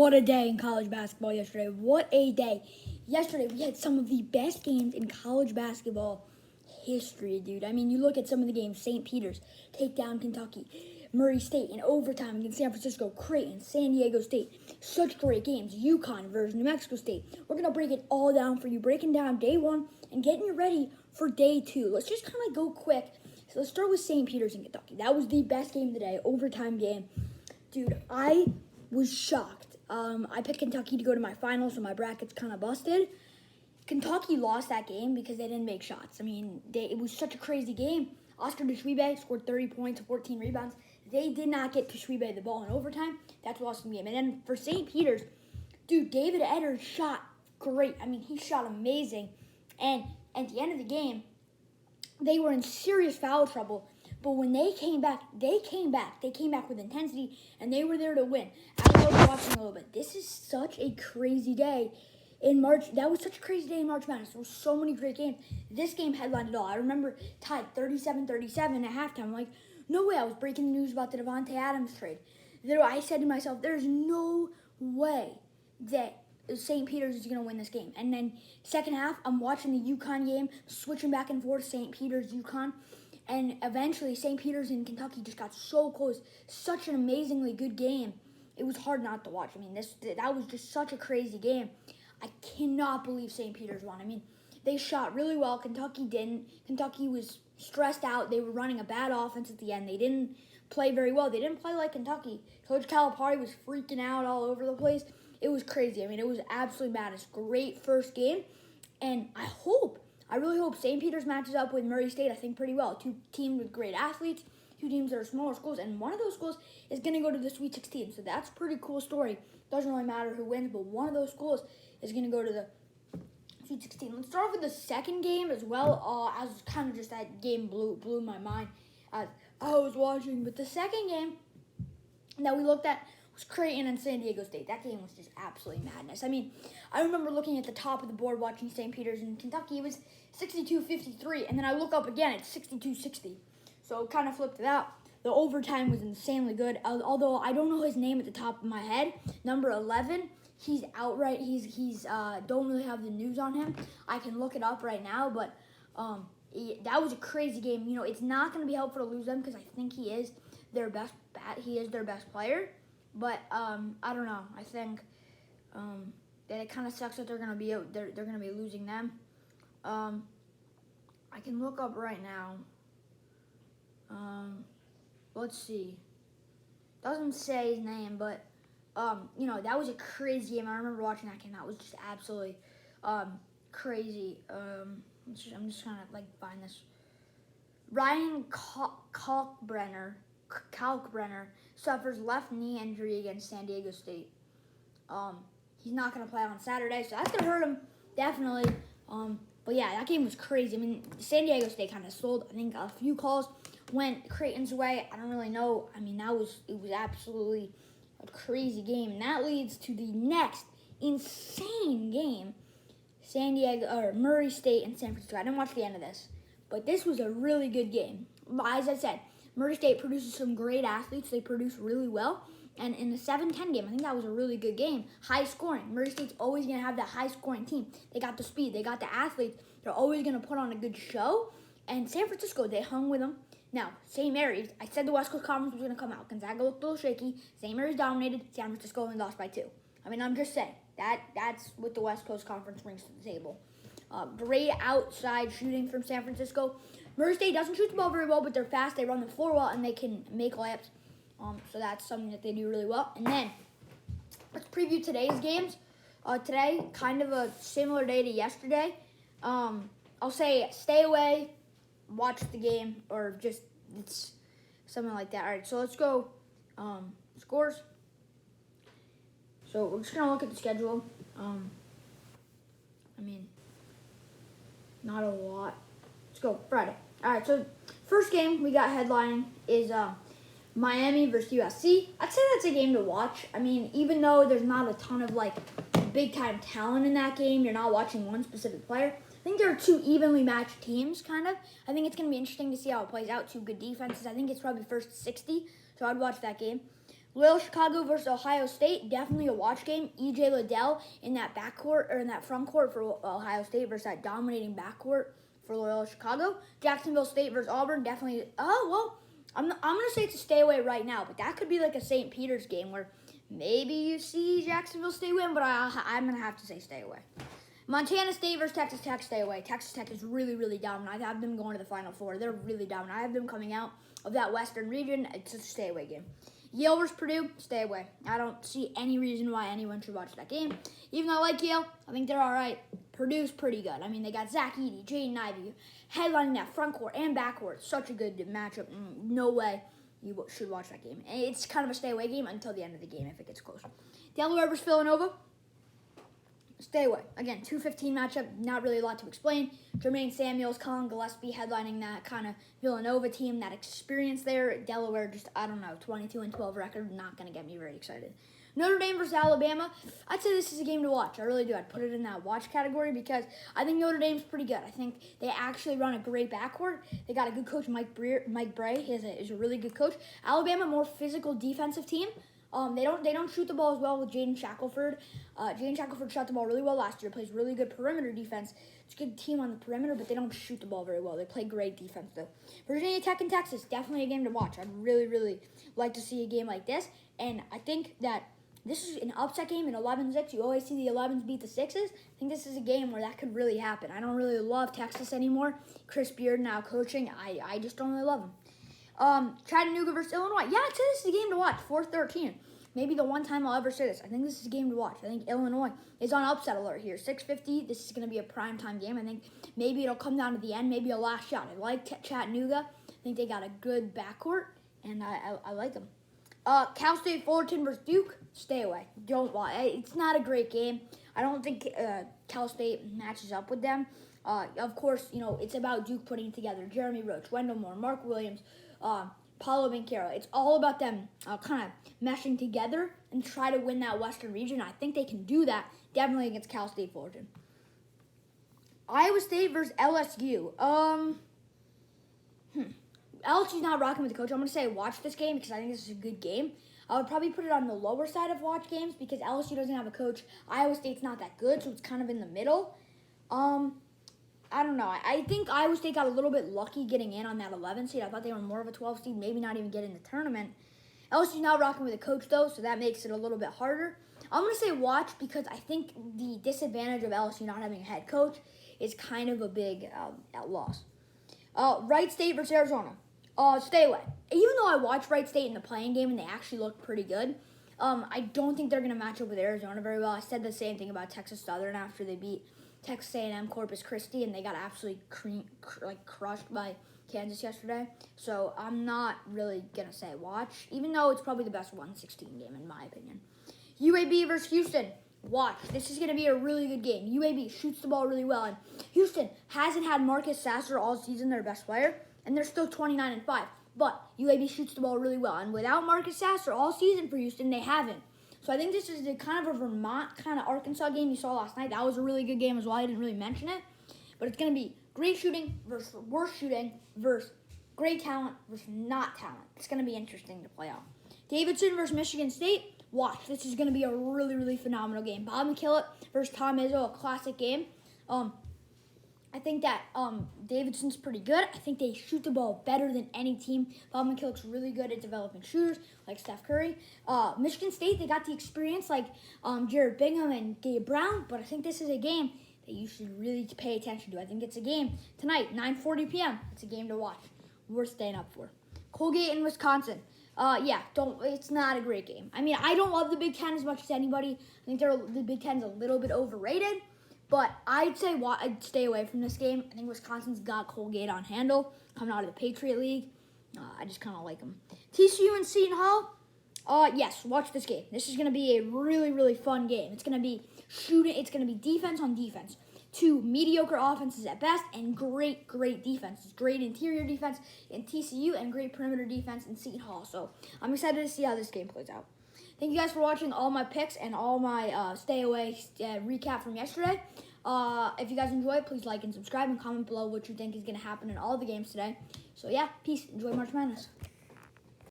What a day in college basketball yesterday. What a day. Yesterday, we had some of the best games in college basketball history, dude. I mean, you look at some of the games. St. Peter's take down Kentucky. Murray State in overtime against San Francisco. Creighton, San Diego State. Such great games. UConn versus New Mexico State. We're going to break it all down for you. Breaking down day one and getting you ready for day two. Let's just kind of go quick. So let's start with St. Peter's in Kentucky. That was the best game of the day. Overtime game. Dude, I was shocked. I picked Kentucky to go to my finals, so my bracket's kind of busted. Kentucky lost that game because they didn't make shots. I mean, it was such a crazy game. Oscar Tshiebwe scored 30 points, 14 rebounds. They did not get Tshiebwe the ball in overtime. That's what lost the game. And then for St. Peter's, dude, David Eder shot great. I mean, he shot amazing. And at the end of the game, they were in serious foul trouble. But when they came back. They came back with intensity, and they were there to win. I was watching a little bit. This is such a crazy day in March. That was such a crazy day in March Madness. There were so many great games. This game headlined it all. I remember tied 37-37 at halftime. I'm like, no way. I was breaking the news about the Devontae Adams trade. I said to myself, there's no way that St. Peter's is going to win this game. And then second half, I'm watching the UConn game, switching back and forth, St. Peter's, UConn. And eventually, St. Peter's and Kentucky just got so close. Such an amazingly good game. It was hard not to watch. I mean, that was just such a crazy game. I cannot believe St. Peter's won. I mean, they shot really well. Kentucky didn't. Kentucky was stressed out. They were running a bad offense at the end. They didn't play very well. They didn't play like Kentucky. Coach Calipari was freaking out all over the place. It was crazy. I mean, it was absolutely madness. Great first game. And I really hope St. Peter's matches up with Murray State, I think, pretty well. Two teams with great athletes, two teams that are smaller schools, and one of those schools is going to go to the Sweet 16. So that's a pretty cool story. Doesn't really matter who wins, but one of those schools is going to go to the Sweet 16. Let's start off with the second game as well. As kind of just that game blew my mind as I was watching. But the second game that we looked at was Creighton and San Diego State. That game was just absolutely madness. I mean, I remember looking at the top of the board watching St. Peter's and Kentucky. It was 62-53, and then I look up again, it's 62-60. So it kind of flipped it out. The overtime was insanely good, although I don't know his name at the top of my head. Number 11, he's outright. He's don't really have the news on him. I can look it up right now, but that was a crazy game. You know, it's not going to be helpful to lose them because I think he is their best player. But I don't know. I think that it kind of sucks that they're gonna be losing them. I can look up right now. Let's see. Doesn't say his name, but you know, that was a crazy game. I remember watching that game. That was just absolutely crazy. I'm just trying to find this. Ryan Kalkbrenner suffers left knee injury against San Diego State. He's not going to play on Saturday, so that's going to hurt him, definitely. But yeah, that game was crazy. I mean, San Diego State kind of sold. I think a few calls went Creighton's way. I don't really know. I mean, it was absolutely a crazy game. And that leads to the next insane game, Murray State and San Francisco. I didn't watch the end of this, but this was a really good game. As I said, Murray State produces some great athletes. They produce really well. And in the 7-10 game, I think that was a really good game. High scoring. Murray State's always going to have that high scoring team. They got the speed. They got the athletes. They're always going to put on a good show. And San Francisco, they hung with them. Now, St. Mary's, I said the West Coast Conference was going to come out. Gonzaga looked a little shaky. St. Mary's dominated. San Francisco only lost by 2. I mean, I'm just saying. That's what the West Coast Conference brings to the table. Great outside shooting from San Francisco. Murray State doesn't shoot the ball very well, but they're fast. They run the floor well, and they can make layups. So that's something that they do really well. And then let's preview today's games. Today, kind of a similar day to yesterday. I'll say stay away, watch the game, or just it's something like that. All right, so let's go scores. So we're just going to look at the schedule. I mean, not a lot. Let's go Friday. All right, so first game we got headlining is Miami versus USC. I'd say that's a game to watch. I mean, even though there's not a ton of big-time talent in that game, you're not watching one specific player. I think there are two evenly matched teams, kind of. I think it's going to be interesting to see how it plays out. Two good defenses. I think it's probably first 60, so I'd watch that game. Loyola Chicago versus Ohio State, definitely a watch game. E.J. Liddell in that backcourt or in that front court for Ohio State versus that dominating backcourt for Loyola Chicago. Jacksonville State versus Auburn, definitely. Oh well, I'm gonna say it's a stay away right now, but that could be like a St. Peter's game where maybe you see Jacksonville State win, but I'm gonna have to say stay away. Montana State versus Texas Tech, stay away. Texas Tech is really, really dominant. I have them going to the Final Four. They're really dominant. I have them coming out of that Western region. It's a stay away game. Yale versus Purdue, stay away. I don't see any reason why anyone should watch that game. Even though I like Yale, I think they're all right. Purdue's pretty good. I mean, they got Zach Edey, Jaden Ivey, headlining that front court and back court. Such a good matchup. No way you should watch that game. It's kind of a stay away game until the end of the game if it gets close. Delaware versus Villanova, stay away. Again, 2-15 matchup, not really a lot to explain. Jermaine Samuels, Colin Gillespie headlining that kind of Villanova team, that experience there. Delaware, just, I don't know, 22-12 record, not going to get me very excited. Notre Dame versus Alabama, I'd say this is a game to watch. I really do. I'd put it in that watch category because I think Notre Dame's pretty good. I think they actually run a great backcourt. They got a good coach, Mike Bray. He is a really good coach. Alabama, more physical defensive team. They don't shoot the ball as well with Jaden Shackelford. Jaden Shackelford shot the ball really well last year. Plays really good perimeter defense. It's a good team on the perimeter, but they don't shoot the ball very well. They play great defense though. Virginia Tech and Texas, definitely a game to watch. I'd really, really like to see a game like this, and I think that this is an upset game in 11-6. You always see the 11s beat the 6s. I think this is a game where that could really happen. I don't really love Texas anymore. Chris Beard now coaching. I just don't really love him. Chattanooga versus Illinois. Yeah, I'd say this is a game to watch. 4-13. Maybe the one time I'll ever say this. I think this is a game to watch. I think Illinois is on upset alert here. 6:50. This is going to be a primetime game. I think maybe it'll come down to the end. Maybe a last shot. I like Chattanooga. I think they got a good backcourt, and I like them. Cal State Fullerton versus Duke, stay away. Don't watch. It's not a great game. I don't think Cal State matches up with them. Of course, it's about Duke putting together Jeremy Roach, Wendell Moore, Mark Williams, Paulo Banchero. It's all about them kind of meshing together and try to win that Western region. I think they can do that definitely against Cal State Fullerton. Iowa State versus LSU. LSU's not rocking with the coach. I'm going to say watch this game because I think this is a good game. I would probably put it on the lower side of watch games because LSU doesn't have a coach. Iowa State's not that good, so it's kind of in the middle. I don't know. I think Iowa State got a little bit lucky getting in on that 11 seed. I thought they were more of a 12 seed, maybe not even get in the tournament. LSU's not rocking with a coach, though, so that makes it a little bit harder. I'm going to say watch because I think the disadvantage of LSU not having a head coach is kind of a big loss. Wright State versus Arizona. Stay away. Even though I watched Wright State in the playing game and they actually looked pretty good, I don't think they're going to match up with Arizona very well. I said the same thing about Texas Southern after they beat Texas A&M Corpus Christi, and they got absolutely crushed by Kansas yesterday. So I'm not really going to say watch, even though it's probably the best 1-16 game in my opinion. UAB versus Houston. Watch. This is going to be a really good game. UAB shoots the ball really well, and Houston hasn't had Marcus Sasser all season, their best player, and they're still 29-5. But UAB shoots the ball really well, and without Marcus Sasser all season for Houston, they haven't. So I think this is kind of a Vermont kind of Arkansas game you saw last night. That was a really good game as well. I didn't really mention it, but it's going to be great shooting versus worse shooting versus great talent versus not talent. It's going to be interesting to play out. Davidson versus Michigan State. Watch. This is going to be a really, really phenomenal game. Bob McKillop versus Tom Izzo, a classic game. I think that Davidson's pretty good. I think they shoot the ball better than any team. Bob McKillop's really good at developing shooters like Steph Curry. Michigan State, they got the experience like Jared Bingham and Gabe Brown, but I think this is a game that you should really pay attention to. I think it's a game tonight, 9:40 p.m. It's a game to watch. Worth staying up for. Colgate in Wisconsin. It's not a great game. I mean, I don't love the Big Ten as much as anybody. I think the Big Ten's a little bit overrated. But I'd say I'd stay away from this game. I think Wisconsin's got Colgate on handle coming out of the Patriot League. I just kind of like them. TCU and Seton Hall. Yes, watch this game. This is going to be a really, really fun game. It's going to be shooting. It's going to be defense on defense. Two mediocre offenses at best and great, great defenses. Great interior defense in TCU and great perimeter defense in Seton Hall. So I'm excited to see how this game plays out. Thank you guys for watching all my picks and all my stay away recap from yesterday. If you guys enjoyed, please like and subscribe and comment below what you think is going to happen in all the games today. So yeah, peace. Enjoy March Madness.